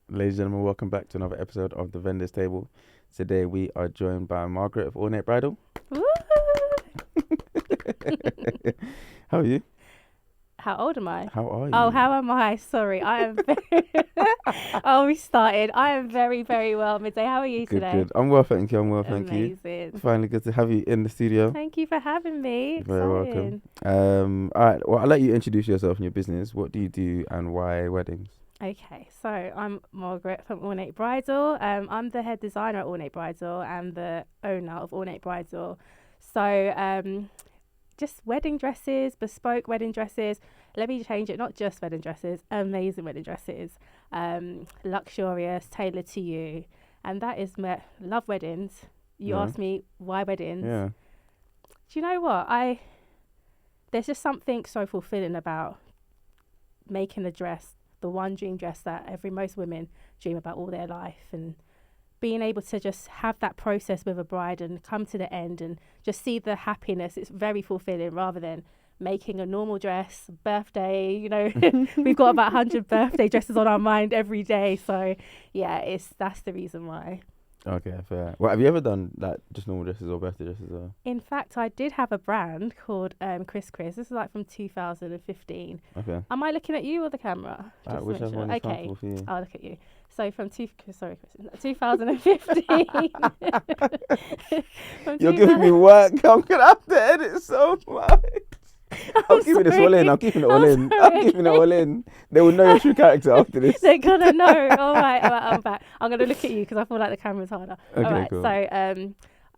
Ladies and gentlemen, welcome back to another episode of the Vendors Table. Today we are joined by Margaret of Ornate Bridal. Woo! How are you? How old am I? How are you? Oh, how am I? Sorry, I am very... Oh, we started. I am very, very well, Midday. How are you Good, today? good. I'm well, thank you. I'm well, thank you. Amazing. Finally good to have you in the studio. Thank you for having me. You're very welcome. Exciting. All right, well, I'll let you introduce yourself and your business. What do you do and why weddings? Okay, so I'm Margaret from Ornate Bridal. I'm the head designer at Ornate Bridal and the owner of Ornate Bridal. So just wedding dresses, bespoke wedding dresses. Let me change it, not just wedding dresses, amazing wedding dresses, luxurious, tailored to you. And that is love weddings. You Yeah. asked me why weddings. Yeah. Do you know what? There's just something so fulfilling about making a dress, the one dream dress that most women dream about all their life, and being able to just have that process with a bride and come to the end and just see the happiness. It's very fulfilling rather than making a normal dress, birthday, we've got about 100 birthday dresses on our mind every day. So yeah, that's the reason why. Okay, fair. Well, have you ever done like just normal dresses or birthday dresses? Or? In fact, I did have a brand called Chris. This is like from 2015. Okay. Am I looking at you or the camera? Just to make Whichever sure. one is Okay. comfortable for you. I'll look at you. So from 2015. You're giving me work. I'm gonna have to edit so much. I'm keeping this all in. I'm keeping it all in. I'm keeping it all in. They will know your true character after this. They're gonna know. All right, I'm back. I'm gonna look at you because I feel like the camera's harder. Okay, all right. cool. So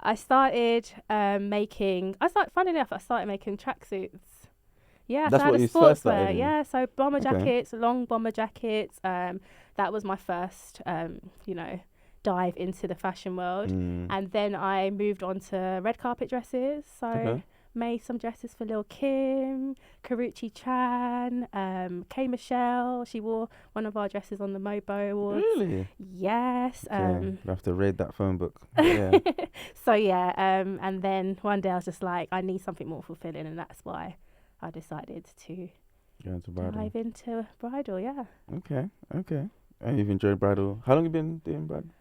I started making. Funny enough, I started making tracksuits. Yeah, That's so I what had a you first started sportswear. in? Yeah, so bomber Okay. jackets, long bomber jackets. That was my first, dive into the fashion world. Mm. And then I moved on to red carpet dresses. So Okay. made some dresses for Lil Kim, Karuchi Chan, K Michelle. She wore one of our dresses on the Mobo Awards. Really? Yes. Okay. I have to read that phone book. Yeah. So yeah, and then one day I was just like, I need something more fulfilling, and that's why I decided to Go into bridal. dive into bridal. Yeah. Okay. And you've enjoyed bridal. How long have you been doing bridal?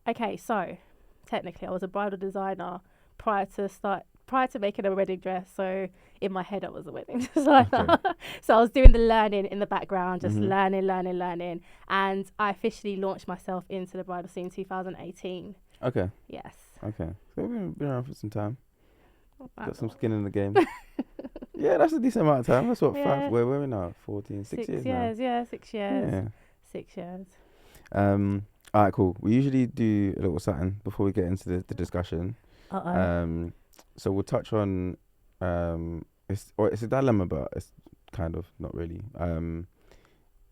Okay, so technically I was a bridal designer prior to making a wedding dress. So in my head I was a wedding designer. So I was doing the learning in the background, just learning. And I officially launched myself into the bridal scene 2018. Okay. Yes. Okay. So we've been around for some time. Wow. Got some skin in the game. Yeah, that's a decent amount of time. That's what, Yeah. where are we now? 14, 6 years now. Yeah, 6 years. Yeah. 6 years. All right, cool. We usually do a little something before we get into the discussion. So we'll touch on it's a dilemma, but it's kind of not really.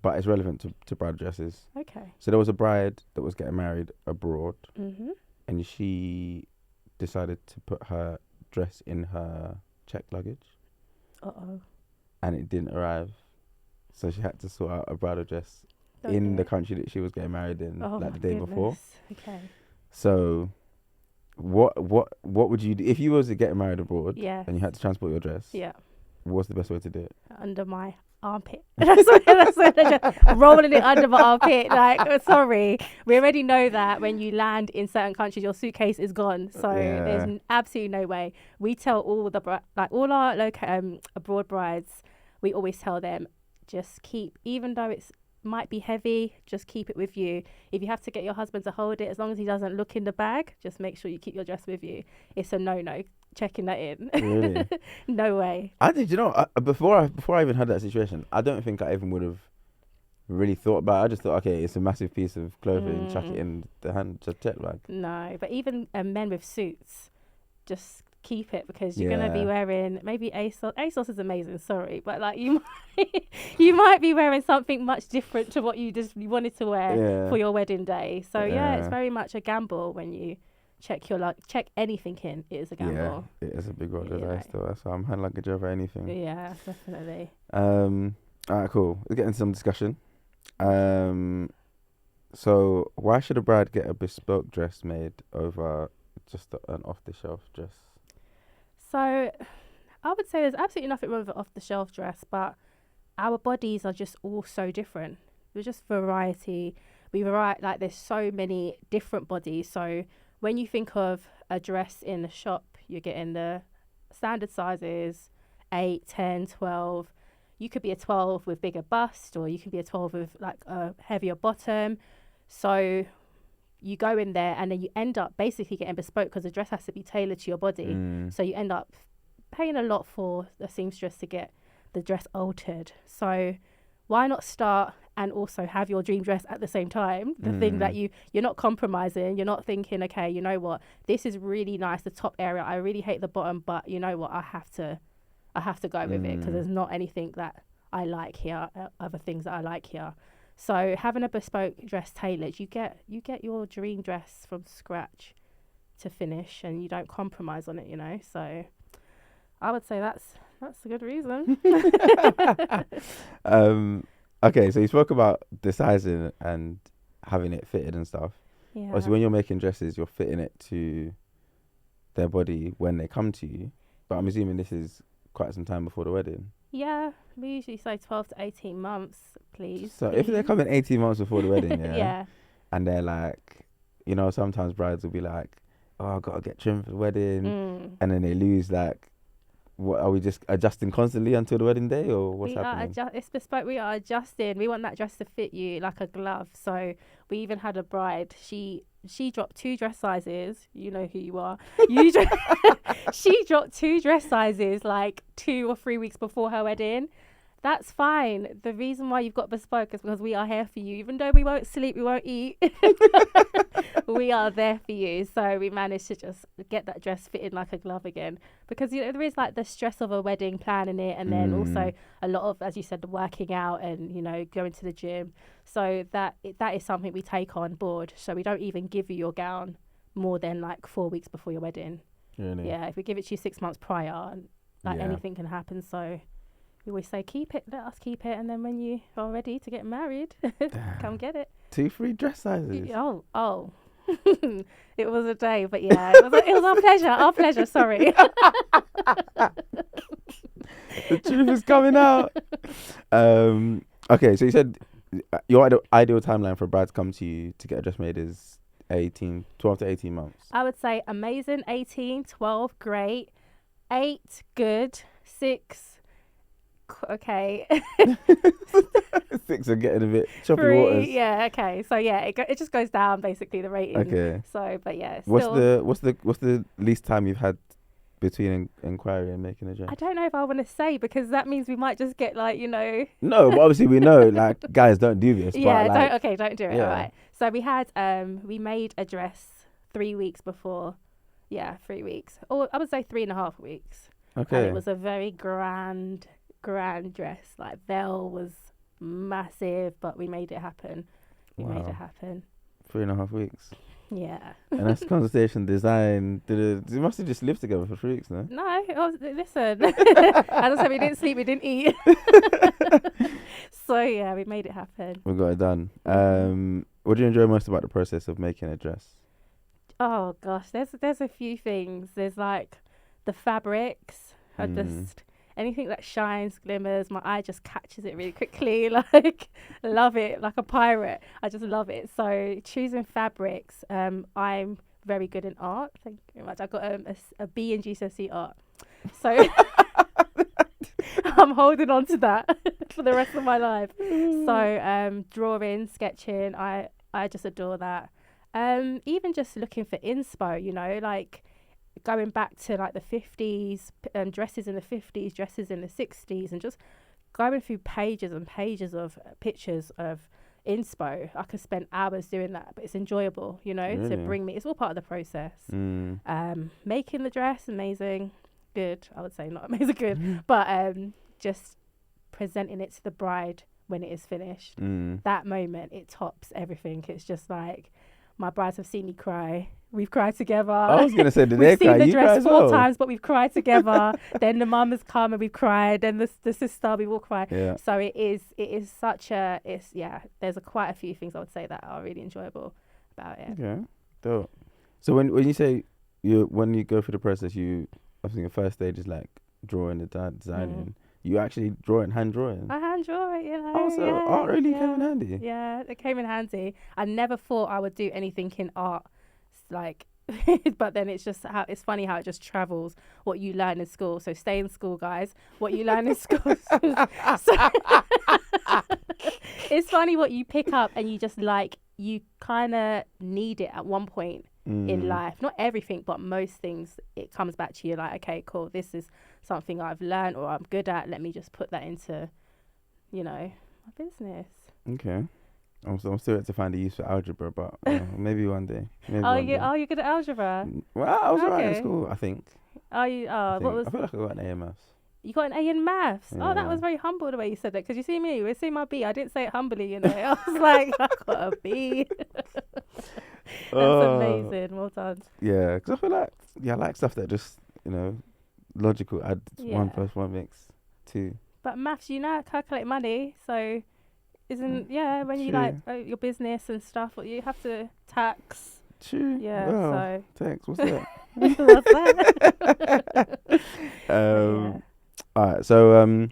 But it's relevant to bridal dresses. Okay. So there was a bride that was getting married abroad, Mhm. and she decided to put her dress in her checked luggage, and it didn't arrive. So she had to sort out a bridal dress in the country that she was getting married in, like the day before. Okay. So, what would you do if you was getting married abroad? Yeah. And you had to transport your dress? Yeah. What's the best way to do it? Under my armpit. that's what rolling it under my armpit. Like, sorry, we already know that when you land in certain countries, your suitcase is gone. So Yeah. there's absolutely no way. We tell all all our abroad brides, we always tell them, just keep, even though it's might be heavy, just keep it with you. If you have to get your husband to hold it, as long as he doesn't look in the bag, just make sure you keep your dress with you. It's a no checking that in. Really? No way. I did. Before I even had that situation, I don't think I even would have really thought about it. I just thought, okay, it's a massive piece of clothing, chuck it in the hand, just check bag. No, but even men with suits, just keep it, because you're gonna be wearing maybe ASOS. ASOS is amazing, sorry, but like you might be wearing something much different to what you wanted to wear for your wedding day. So yeah, it's very much a gamble when you check anything in. It is a gamble. Yeah, it is a big roll of the dice though. That's why I'm hand luggage over anything. Yeah, definitely. All right, cool. Let's get into some discussion. So why should a bride get a bespoke dress made over just an off-the-shelf dress? So I would say there's absolutely nothing wrong with an off-the-shelf dress, but our bodies are just all so different. There's just variety. we variety, like there's so many different bodies. So when you think of a dress in the shop, you're getting the standard sizes, 8, 10, 12. You could be a 12 with bigger bust, or you can be a 12 with like a heavier bottom. So you go in there and then you end up basically getting bespoke because the dress has to be tailored to your body. So you end up paying a lot for the seamstress to get the dress altered. So why not start and also have your dream dress at the same time? The thing that you're not compromising. You're not thinking, okay, you know what, this is really nice, the top area, I really hate the bottom, but you know what, I have to go with it because there's not anything that I like here, other things that I like here. So having a bespoke dress tailored, you get your dream dress from scratch to finish, and you don't compromise on it, you know. So I would say that's a good reason. Okay, so you spoke about the sizing and having it fitted and stuff. Yeah. Obviously, when you're making dresses, you're fitting it to their body when they come to you. But I'm assuming this is quite some time before the wedding. Yeah, we usually say 12 to 18 months, please. So if they're coming 18 months before the wedding, yeah, and they're like, you know, sometimes brides will be like, oh, I've got to get trimmed for the wedding. And then they lose, like, what, are we just adjusting constantly until the wedding day, or what's happening? It's bespoke. We are adjusting. We want that dress to fit you like a glove. So we even had a bride. She dropped 2 dress sizes. You know who you are. She dropped 2 dress sizes like 2 or 3 weeks before her wedding. That's fine. The reason why you've got bespoke is because we are here for you. Even though we won't sleep, we won't eat, we are there for you. So we managed to just get that dress fitted like a glove again. Because, you know, there is like the stress of a wedding, planning it, and then also a lot of, as you said, the working out and, you know, going to the gym. So that is something we take on board. So we don't even give you your gown more than like 4 weeks before your wedding. Really? Yeah, if we give it to you 6 months prior, like anything can happen. So we always say, keep it, let us keep it, and then when you are ready to get married, come get it. 2 free dress sizes. Oh. It was a day, but yeah, it was our pleasure, sorry. The truth is coming out. Okay, so you said your ideal timeline for a bride to come to you to get a dress made is 12 to 18 months. I would say amazing, 18, 12, great, 8, good, 6, okay. 6 are getting a bit choppy 3, waters. yeah, okay. So yeah, it just goes down basically, the rating. Okay. So, but yeah. What's the least time you've had between inquiry and making a dress? I don't know if I want to say, because that means we might just get like, you know. No, but obviously we know like guys don't do this. Yeah, but, like, don't do it. yeah. All right. So we made a dress 3 weeks before. Yeah, 3 weeks, or I would say 3.5 weeks. Okay. And it was a very grand dress. Like veil was massive, but we made it happen. We made it happen. 3.5 weeks. Yeah. And that's consultation, design. You must have just lived together for 3 weeks, no? No, listen. As I said, we didn't sleep, we didn't eat. So yeah, we made it happen. We got it done. What do you enjoy most about the process of making a dress? Oh gosh, there's a few things. There's like the fabrics. I just anything that shines, glimmers, my eye just catches it really quickly. Like, love it, like a pirate. I just love it. So choosing fabrics, I'm very good in art. Thank you very much. I got a B in GCSE art, so I'm holding on to that for the rest of my life. So drawing, sketching, I just adore that. Even just looking for inspo, you know, like going back to like the 50s, dresses in the 50s, dresses in the 60s, and just going through pages and pages of pictures of inspo. I could spend hours doing that, but it's enjoyable, you know, to bring me. It's all part of the process. Making the dress, amazing, good. I would say not amazing, good, but just presenting it to the bride when it is finished. That moment, it tops everything. It's just like, my brides have seen me cry. We've cried together. I was going to say, did they cry? We've seen the dress 4 well? times, but we've cried together. Then the mum has come and we've cried. Then the sister, we've all cried. Yeah. So it is such a, there's quite a few things I would say that are really enjoyable about it. Okay, dope. So when you say, when you go through the process, I think the first stage is like drawing, designing. You actually hand drawing. I hand draw it, Also, art really came in handy. Yeah, it came in handy. I never thought I would do anything in art, like, but then it's funny how it just travels what you learn in school. So stay in school, guys. What you learn in school. It's funny what you pick up and you just you kind of need it at one point in life. Not everything, but most things, it comes back to you like, okay, cool, this is something I've learned or I'm good at. Let me just put that into, my business. Okay. I'm still yet to find a use for algebra, but maybe one day. You're good at algebra? Well, I was alright in school, I think. What was? I feel like I got an A in maths. You got an A in maths? Yeah. Oh, that was very humble the way you said that. Because you see me, you see my B. I didn't say it humbly, I was like, I got a B. That's amazing. Well done. Yeah, because I feel like, I like stuff that just, logical. Add 1 + 1 makes 2. But maths, you know how to calculate money. So, when you your business and stuff, you have to tax. True. Yeah, well, tax, what's that? What's that? All right, so in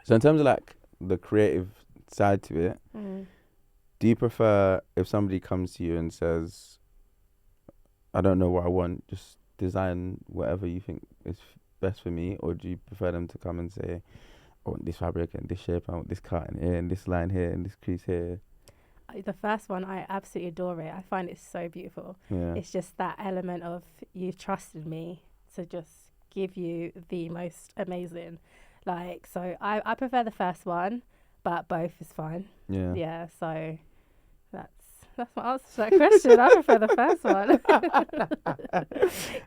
terms of like the creative side to it, do you prefer if somebody comes to you and says, I don't know what I want, just design whatever you think is best for me, or do you prefer them to come and say, I want this fabric and this shape, I want this cut in here and this line here and this crease here? The first one, I absolutely adore it. I find it so beautiful. Yeah. It's just that element of you've trusted me to just give you the most amazing. So I prefer the first one, but both is fine. Yeah. Yeah, so that's my answer to that question. I prefer the first one.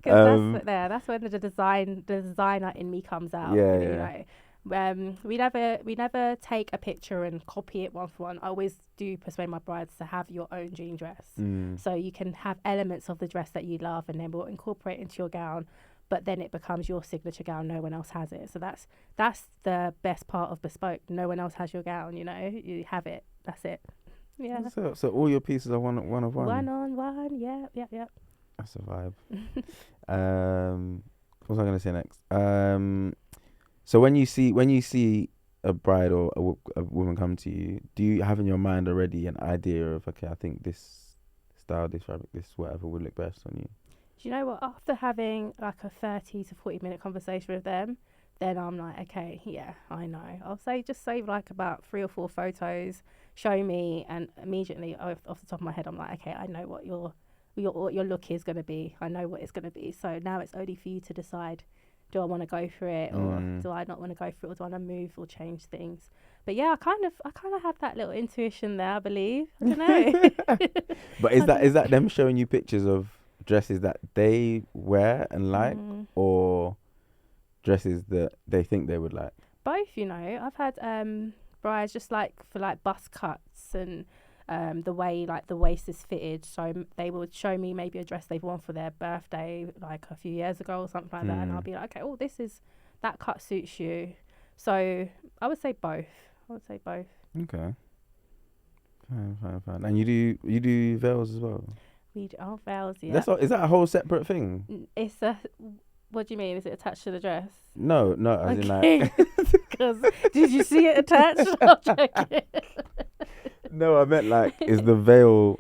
Because that's when the designer in me comes out. Yeah. We never take a picture and copy it one for one. I always do persuade my brides to have your own dream dress. So you can have elements of the dress that you love, and then we'll incorporate into your gown, but then it becomes your signature gown. No one else has it. So that's the best part of Bespoke. No one else has your gown, you have it. That's it. Yeah. So all your pieces are one of one. One on one. Yeah. That's a vibe. What was I going to say next? So when you see a bride or a woman come to you, do you have in your mind already an idea of, okay, I think this style, this fabric, this whatever would look best on you? Do you know what? After having like a 30 to 40 minute conversation with them, then I'm like, okay, yeah, I know. I'll just save like about 3 or 4 photos, show me, and immediately off the top of my head, I'm like, okay, I know what your look is going to be. I know what it's going to be. So now it's only for you to decide. Do I want to go for it, or do I not want to go for it, or do I want to move or change things? But yeah, I kind of had that little intuition there, I believe. I don't know. But is that them showing you pictures of dresses that they wear and like, or dresses that they think they would like? Both, I've had brides just like for like bust cuts and the way like the waist is fitted, so they would show me maybe a dress they've worn for their birthday like a few years ago or something like that, and I'll be like, okay, that cut suits you. So I would say both. Okay. Fine. And you do veils as well? We do veils, yeah. Is that a whole separate thing? What do you mean? Is it attached to the dress? No, as in like. Because did you see it attached? I'm joking. No, I meant like, is the veil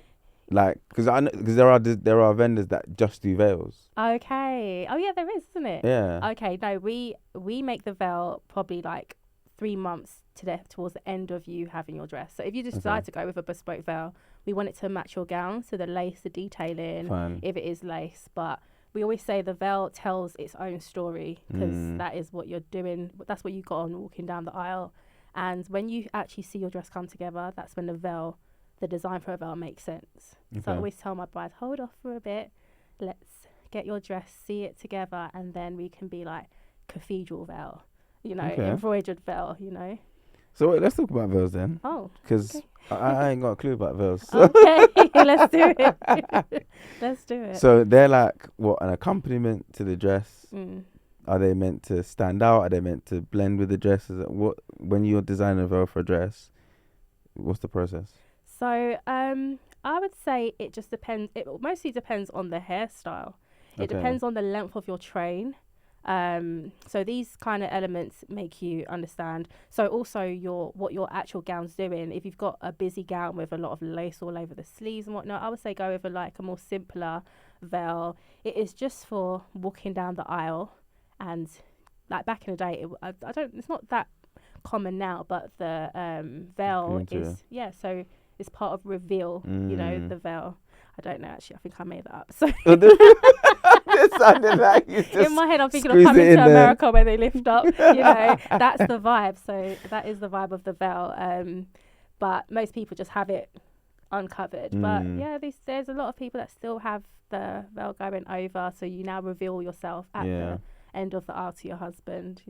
like, because there are vendors that just do veils. Okay. Oh yeah, there is, isn't it? Yeah. Okay. No, we make the veil probably like 3 months towards the end of you having your dress. So if you just decide to go with a bespoke veil, we want it to match your gown. So the lace, the detailing, if it is lace, but we always say the veil tells its own story, because that is what you're doing. That's what you got on walking down the aisle. And when you actually see your dress come together, that's when the design for a veil makes sense. Okay. So I always tell my brides, hold off for a bit. Let's get your dress, see it together, and then we can be like cathedral veil, embroidered veil, So wait, let's talk about veils then. Oh. Because I ain't got a clue about veils. Okay, let's do it. Let's do it. So they're like, what, an accompaniment to the dress? Are they meant to stand out? Are they meant to blend with the dress? When you're designing a veil for a dress, what's the process? So I would say it just depends. It mostly depends on the hairstyle. It depends on the length of your train. So these kind of elements make you understand. So also what your actual gown's doing. If you've got a busy gown with a lot of lace all over the sleeves and whatnot, I would say go with a more simpler veil. It is just for walking down the aisle, and like back in the day, it's not that common now, but the veil is so it's part of reveal. The veil. I don't know, actually. I think I made that up. So it sounded like you just in my head, I'm thinking of coming to America where they lift up. That's the vibe. So that is the vibe of the veil. But most people just have it uncovered. But yeah, there's a lot of people that still have the veil going over. So you now reveal yourself at the end of the aisle to your husband.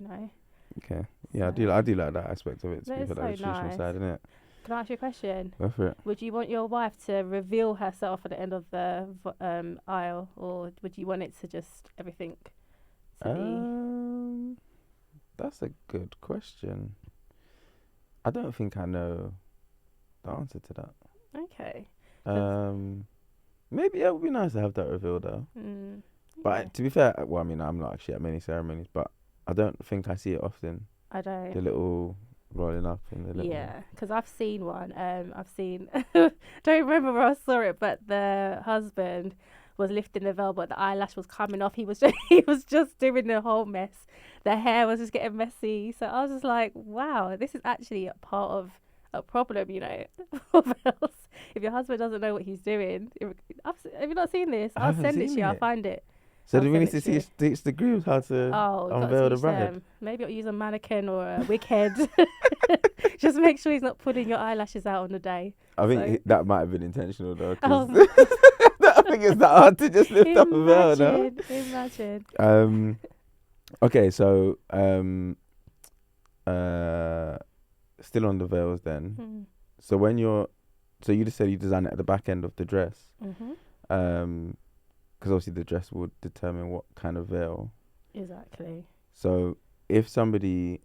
Okay. Yeah, so I do like that aspect of it. That is for so the traditional nice. side, isn't it? Can I ask you a question? Go for it. Would you want your wife to reveal herself at the end of the aisle, or would you want it to just everything to be? That's a good question. I don't think I know the answer to that. Okay. Maybe it would be nice to have that reveal though. But to be fair, well, I mean, I'm not actually at many ceremonies, but I don't think I see it often. I don't. The little rolling up in the little. Yeah, because I've seen one. Don't remember where I saw it, but the husband was lifting the veil, but the eyelash was coming off. He was just doing the whole mess. The hair was just getting messy. So I was just like, wow, this is actually a part of a problem, for veils. If your husband doesn't know what he's doing, have you not seen this? I'll send it to you. I'll find it. So do we need to teach the grooms how to unveil the bride? Maybe I'll use a mannequin or a wig head. Just make sure he's not pulling your eyelashes out on the day. I think that might have been intentional though. I think it's that hard to just lift up a veil, no? Imagine. Okay, so still on the veils then. So you just said you design it at the back end of the dress. Because obviously the dress would determine what kind of veil. Exactly. So if somebody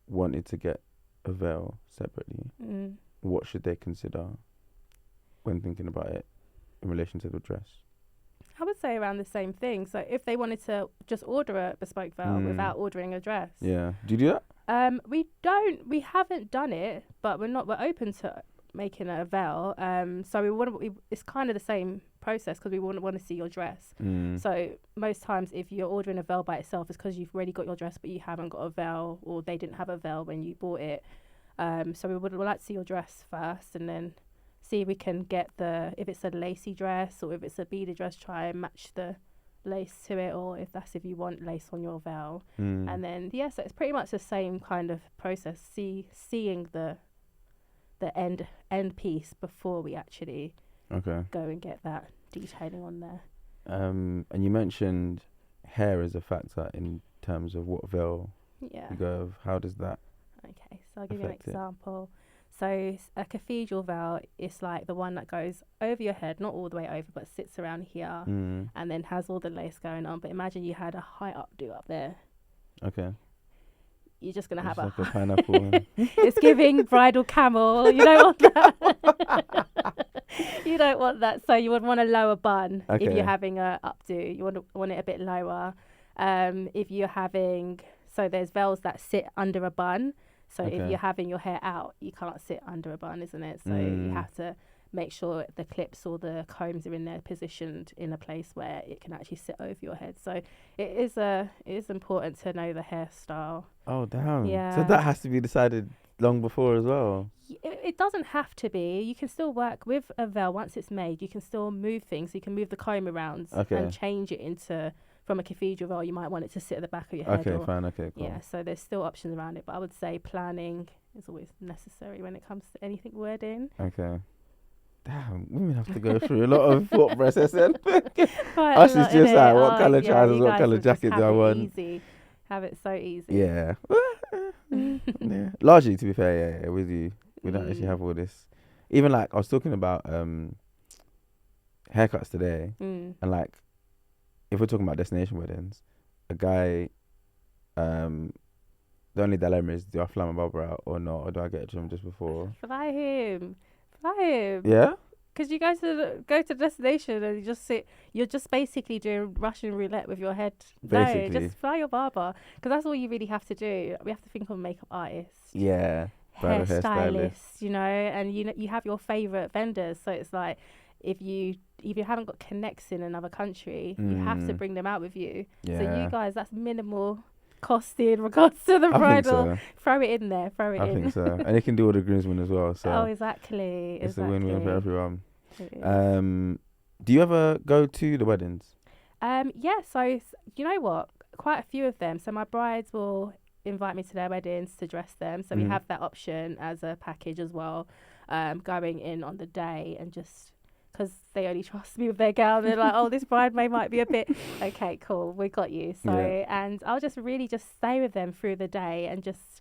wanted to get a veil separately, what should they consider when thinking about it in relation to the dress? I would say around the same thing. So if they wanted to just order a bespoke veil without ordering a dress. Yeah. Do you do that? We haven't done it, but we're open to making a veil. So it's kind of the same process because we want to see your dress. So most times if you're ordering a veil by itself, it's because you've already got your dress but you haven't got a veil, or they didn't have a veil when you bought it. So we'd like to see your dress first, and then see if we can get if it's a lacy dress or if it's a beaded dress, try and match the lace to it, or if you want lace on your veil. And then so it's pretty much the same kind of process, seeing the end piece before we actually go and get that detailing on there. And you mentioned hair as a factor in terms of what veil you go of. How does that so I'll give you an example. So a cathedral veil is like the one that goes over your head, not all the way over, but sits around here and then has all the lace going on. But imagine you had a high updo up there. Okay. You're just going to have like a pineapple. It's giving bridal camel. You don't want that. You don't want that. So you would want a lower bun if you're having a updo. You want it a bit lower. If you're having... So there's veils that sit under a bun. So if you're having your hair out, you can't sit under a bun, isn't it? So you have to make sure the clips or the combs are in there positioned in a place where it can actually sit over your head. So it is important to know the hairstyle. Oh, damn. Yeah. So that has to be decided long before as well. It doesn't have to be. You can still work with a veil once it's made. You can still move things. You can move the comb around and change it into... From a cathedral veil, you might want it to sit at the back of your head. Okay, fine. Okay, cool. Yeah, so there's still options around it, but I would say planning is always necessary when it comes to anything wedding. Okay. Damn, women have to go through a lot of thought process then. Us is just like, what colour trousers, what colour jacket do I want? Easy. Have it so easy. Yeah. Yeah. Largely, to be fair, yeah, with you, we don't actually have all this. Even like, I was talking about haircuts today, and like, if we're talking about destination weddings, a guy, the only dilemma is, do I fly my barber out or not, or do I get a trim just before? Fly him. Yeah? because you go to the destination and you just sit. You're just basically doing Russian roulette with your head. Basically. No, just fly your barber, because that's all you really have to do. We have to think of makeup artists, Yeah. Bridal hairstylists, you know, and you have your favorite vendors. So it's like if you haven't got connects in another country, you have to bring them out with you. Yeah. So you guys, that's minimal cost in regards to the bridal. I think so. Throw it in there. Throw it in. I think so. And they can do all the groomsmen as well. So oh, exactly. it's a win-win for everyone. It is. Do you ever go to the weddings? Yeah. So you know what? Quite a few of them. So my brides will invite me to their weddings to dress them. So we have that option as a package as well. Going in on the day and just because they only trust me with their gown. They're like, oh, this bridesmaid might be a bit okay, cool, we got you. So and I'll just really just stay with them through the day and just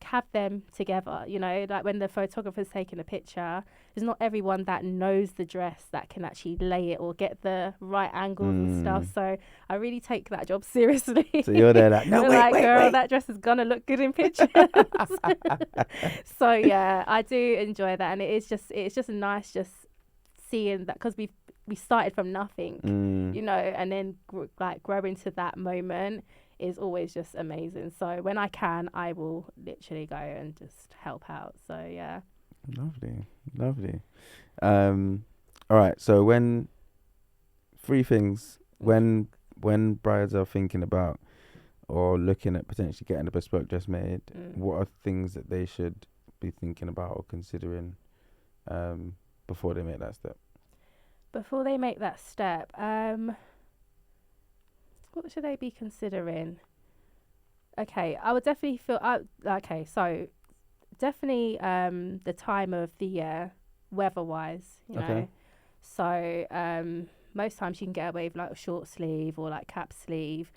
have them together, you know, like when the photographer's taking a picture, there's not everyone that knows the dress that can actually lay it or get the right angles and stuff. So I really take that job seriously. So you're there like, no, wait, girl, that dress is gonna look good in pictures. So yeah, I do enjoy that, and it's just nice just seeing that, because we started from nothing, you know, and then grow into that moment is always just amazing. So when I can, I will literally go and just help out. So yeah. Lovely. All right. So when brides are thinking about or looking at potentially getting a bespoke dress made, what are things that they should be thinking about or considering before they make that step? Before they make that step, what should they be considering? Okay, I would definitely so definitely the time of the year, weather-wise, you know. So most times you can get away with like a short sleeve or like cap sleeve.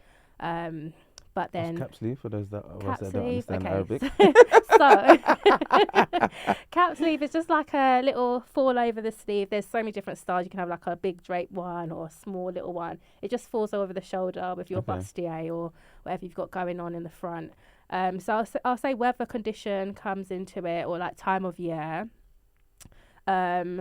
But then cap sleeve for those that don't understand Arabic. Arabic. So cap sleeve is just like a little fall over the sleeve. There's so many different styles. You can have like a big drape one or a small little one. It just falls over the shoulder with your bustier or whatever you've got going on in the front. So I'll say weather condition comes into it, or like time of year. I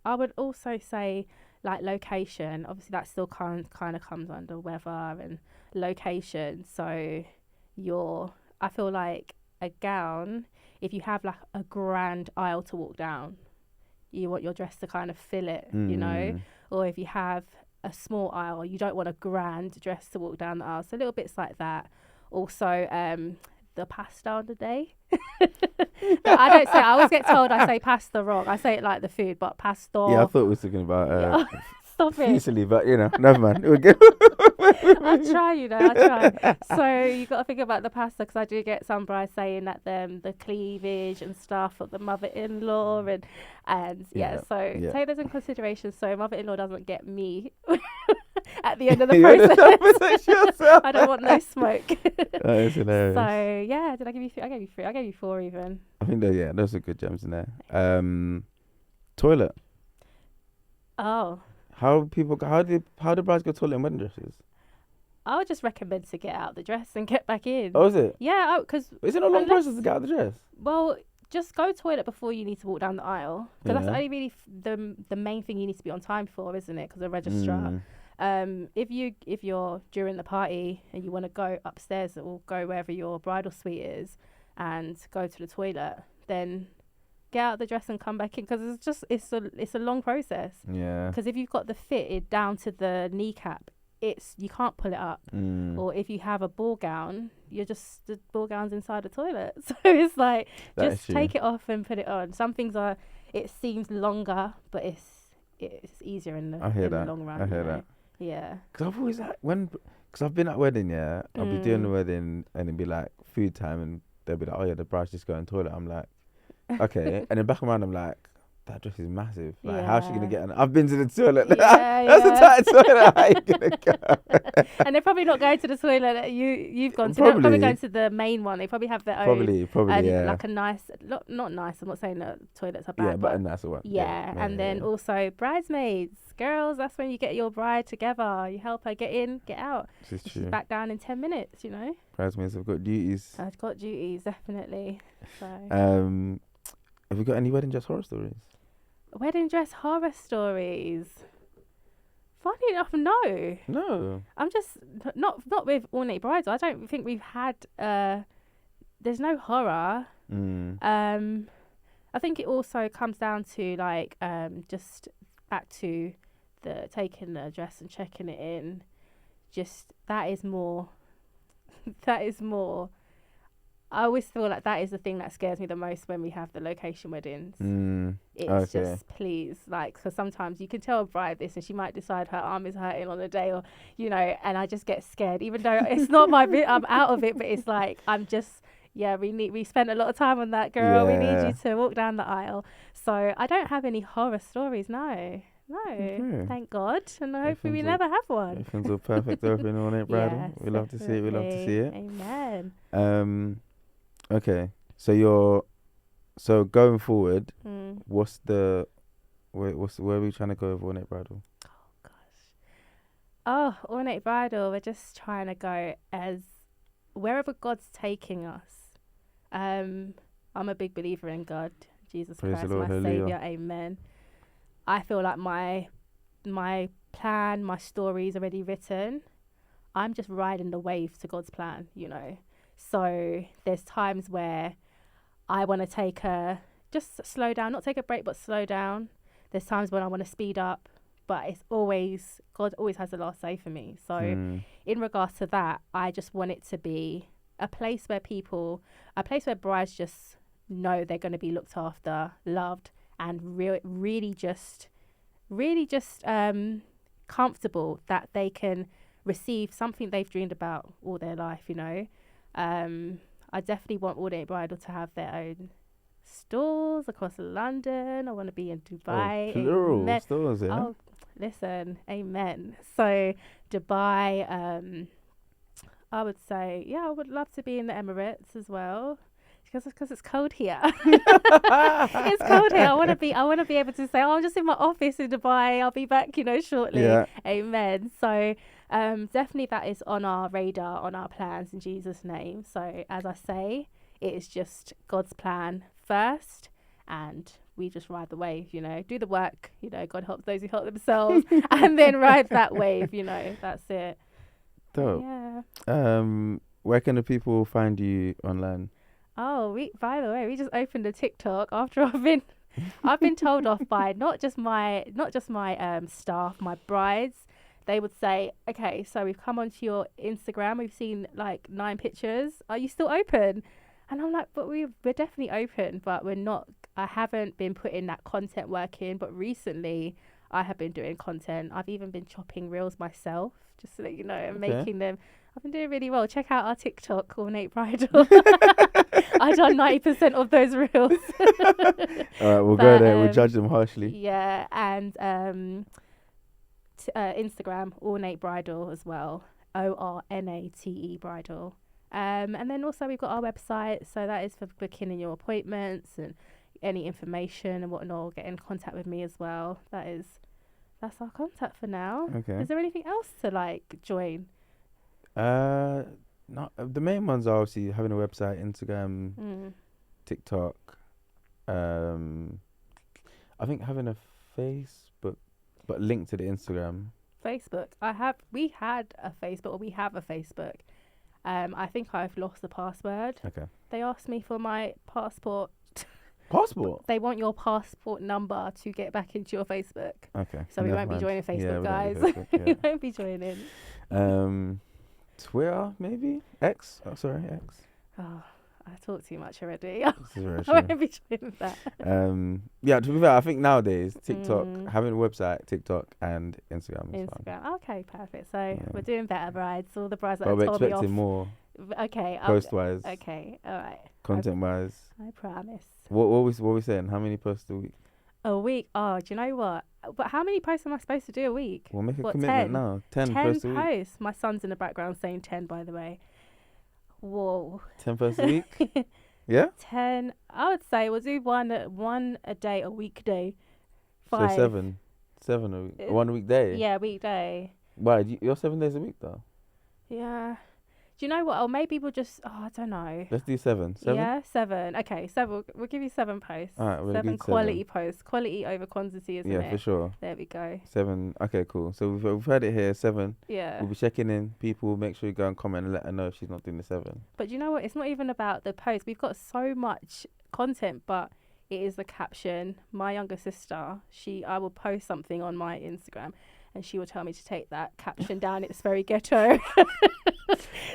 would also say like location. Obviously that still kind of comes under weather and location. So I feel like a gown, if you have like a grand aisle to walk down, you want your dress to kind of fill it, you know. Or if you have a small aisle, you don't want a grand dress to walk down the aisle. So little bits like that. Also the pasta on the day. I always get told I say pasta wrong. I say it like the food, but pasta. Yeah, I thought we were talking about stop it. Easily, but you know, never mind. We're good. I try. So you got to think about the pasta, because I do get some brides saying that the cleavage and stuff of the mother-in-law and take those in consideration, so mother-in-law doesn't get me at the end of the process. I don't want no smoke. That is hilarious. So yeah, did I give you 3? I gave you 3. I gave you 4 even. I think those are good gems in there. Toilet. Oh. How do brides go toilet in wedding dresses? I would just recommend to get out the dress and get back in. Oh, is it? Yeah, because is it a long process to get out the dress? Well, just go toilet before you need to walk down the aisle, because that's only really the main thing you need to be on time for, isn't it? Because the registrar. If you're during the party and you want to go upstairs or go wherever your bridal suite is and go to the toilet, then get out the dress and come back in, because it's a long process. Yeah. Because if you've got the fitted down to the kneecap, you can't pull it up. Or if you have a ball gown, the ball gown's inside the toilet. So it's like just take it off and put it on. Some things it seems longer, but it's easier in the long run. I hear that. Yeah. Because I've always because I've been at wedding, I'll be doing the wedding and it'd be like food time and they'll be like, oh yeah, the bride's just going to the toilet. I'm like, okay. And then back around, I'm like, that dress is massive. Like, how's she gonna get in? I've been to the toilet. That's a tight toilet. How you gonna go? And they're probably not going to the toilet that you've gone to. They're probably going to the main one. They probably have their own. Probably, like a nice, not nice. I'm not saying that toilets are bad. Yeah, but a nicer one. Yeah, and then also bridesmaids, girls. That's when you get your bride together. You help her get in, get out. This is true. She's back down in 10 minutes. You know. Bridesmaids have got duties. I've got duties, definitely. So. Have you got any wedding dress horror stories? Wedding dress horror stories. Funny enough, no. No. I'm just not with Ornate Bridal. I don't think we've had. There's no horror. I think it also comes down to like just back to the taking the dress and checking it in. Just that is more. That is more. I always feel like that is the thing that scares me the most when we have the location weddings. It's just, please, like, because sometimes you can tell a bride this and she might decide her arm is hurting on the day, or, you know, and I just get scared, even though it's not my bit, I'm out of it, but it's like, I'm just, we spent a lot of time on that, girl. We need you to walk down the aisle. So I don't have any horror stories, no. Okay. Thank God, and hopefully we never have one. Everything's all perfect over in Ornate Bridal. Yes, we love to see it. We love to see it. Amen. Okay, so going forward, where are we trying to go with Ornate Bridal? Ornate Bridal, we're just trying to go as wherever God's taking us. I'm a big believer in God, Jesus Praise Christ, the Lord, my hallelujah. Savior, amen. I feel like my plan, my story is already written. I'm just riding the wave to God's plan, you know. So there's times where I want to just slow down, not take a break, but slow down. There's times when I want to speed up, but God always has the last say for me. So in regards to that, I just want it to be a place where brides just know they're going to be looked after, loved, and really just comfortable that they can receive something they've dreamed about all their life, you know. I definitely want Ornate Bridal to have their own stores across London. I want to be in Dubai. Plural stores, yeah. Oh, listen, amen. So Dubai, I would say, I would love to be in the Emirates as well. Because it's cold here. It's cold here. I want to be able to say, I'm just in my office in Dubai. I'll be back, shortly. Yeah. Amen. So definitely that is on our radar, on our plans in Jesus' name. So as I say, it is just God's plan first, and we just ride the wave, do the work, God helps those who help themselves, and then ride that wave, that's it. Dope. Yeah. Where can the people find you online? Oh, by the way, we just opened a TikTok after I've been told off by not just my staff, my brides. They would say, okay, so we've come onto your Instagram. We've seen like 9 pictures. Are you still open? And I'm like, but we're definitely open, but we're not. I haven't been putting that content work in, but recently I have been doing content. I've even been chopping reels myself, just so that you know, and making them. I've been doing really well. Check out our TikTok, Ornate Bridal. I've done 90% of those reels. All right, we'll go there. We'll judge them harshly. Yeah, and Instagram, Ornate Bridal as well. ORNATE Bridal. And then also we've got our website. So that is for booking in your appointments and any information and whatnot. Get in contact with me as well. That's our contact for now. Okay. Is there anything else to join? No, the main ones are obviously having a website, Instagram, TikTok. I think having a Facebook, but linked to the Instagram. Facebook. We had a Facebook, or we have a Facebook. I think I've lost the password. Okay. They asked me for my passport. Passport? They want your passport number to get back into your Facebook. Okay. So we won't be joining Facebook, guys. We won't be joining. Twitter, maybe? X? Oh, sorry, X. Oh, I talk too much already. I won't be joining that. Yeah, to be fair, I think nowadays, TikTok, having a website, TikTok, and Instagram is fine. Okay, perfect. So we're doing better, brides. All the brides that have told me off. But we're expecting more. Okay. Post-wise. Okay, all right. Content-wise. I promise. What we saying? How many posts a week? A week? Oh, do you know what? But how many posts am I supposed to do a week? We'll make a commitment 10? Now. 10 posts a week. 10 posts. My son's in the background saying 10, by the way. Whoa. 10 posts a week? Yeah? 10. I would say we'll do one a day, a weekday. 5. So 7. 7 a week. 1 weekday? Yeah, weekday. Why? You're 7 days a week, though? Yeah. Do you know what? Or maybe we'll just. Oh, I don't know. Let's do 7. 7? Yeah, 7. Okay, 7. We'll give you 7 posts. All right, we'll 7 do quality posts. Quality over quantity, isn't it? Yeah, for sure. There we go. 7. Okay, cool. So we've heard it here. 7. Yeah. We'll be checking in. People, make sure you go and comment and let her know if she's not doing the 7. But you know what? It's not even about the post. We've got so much content, but it is the caption. My younger sister, I will post something on my Instagram, and she will tell me to take that caption down. It's very ghetto.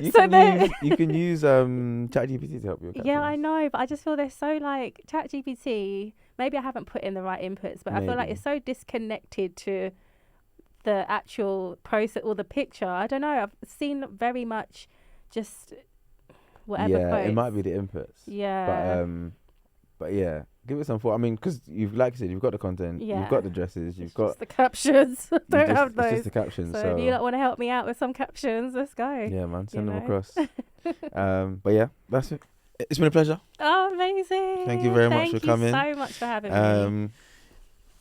You can use ChatGPT to help you with captions. Yeah, I know, but I just feel they're so like ChatGPT. Maybe I haven't put in the right inputs, but I feel like it's so disconnected to the actual process or the picture. I don't know. I've seen very much just whatever. Yeah, quotes. it might be the inputs. Yeah. But yeah, give it some thought. I mean, because like you said, you've got the content, you've got the dresses, you've got just the captions. Don't have those. It's just the captions. So if you want to help me out with some captions, let's go. Yeah, man, send them across. But yeah, that's it. It's been a pleasure. Oh, amazing! Thank you very much for coming. Thank you so much for having me.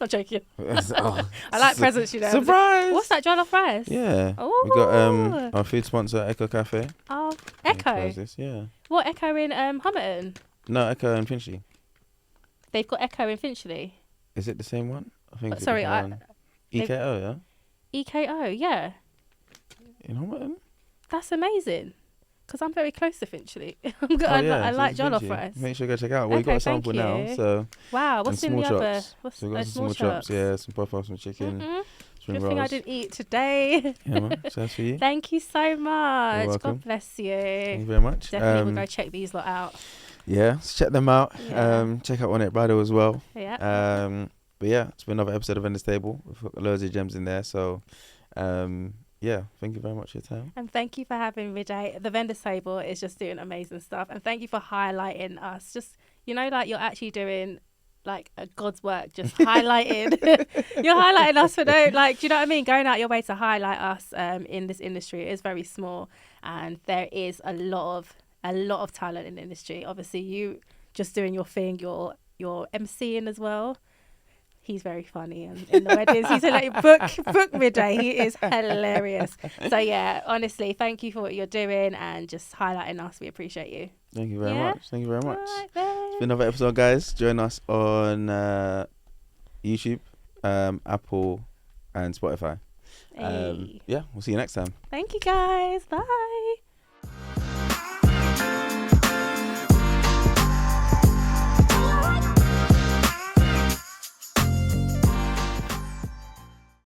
Not joking. I like presents, you know. Surprise! What's that, jollof rice? Yeah. Oh. We got our food sponsor, Echo Cafe. Oh, Echo. Yeah. What, Echo in Hummerton? No, Echo in Finchley. They've got Echo in Finchley. Is it the same one? I think. Sorry, EKO, yeah. EKO, yeah. In Hummerton. That's amazing. Because I'm very close to Finchley. I like jollof rice. Make sure you go check it out. Well, you got a sample now, so. Wow, what's in the other? What's so we got some small chops, yeah, some puff-puff, some chicken. Good thing I didn't eat today. Yeah, man. So that's for you. Thank you so much. You're welcome. God bless you. Thank you very much. Definitely we'll go check these lot out. Yeah, let's check them out. Yeah. Check out Ornate Bridal as well. Yeah. But yeah, it's been another episode of Vendor's Table. We've got loads of gems in there. So, yeah, thank you very much for your time. And thank you for having me, Jay. The Vendor's Table is just doing amazing stuff. And thank you for highlighting us. Just, like you're actually doing like a God's work, just highlighting. You're highlighting us for do you know what I mean? Going out your way to highlight us in this industry. It is very small, and there is a lot of talent in the industry. Obviously, you just doing your thing. You're MCing as well. He's very funny, and in the weddings, he's like book midday. He is hilarious. So yeah, honestly, thank you for what you're doing and just highlighting us. We appreciate you. Thank you very much. Thank you very much. Right, it's been another episode, guys. Join us on YouTube, Apple, and Spotify. Hey. Yeah, we'll see you next time. Thank you, guys. Bye.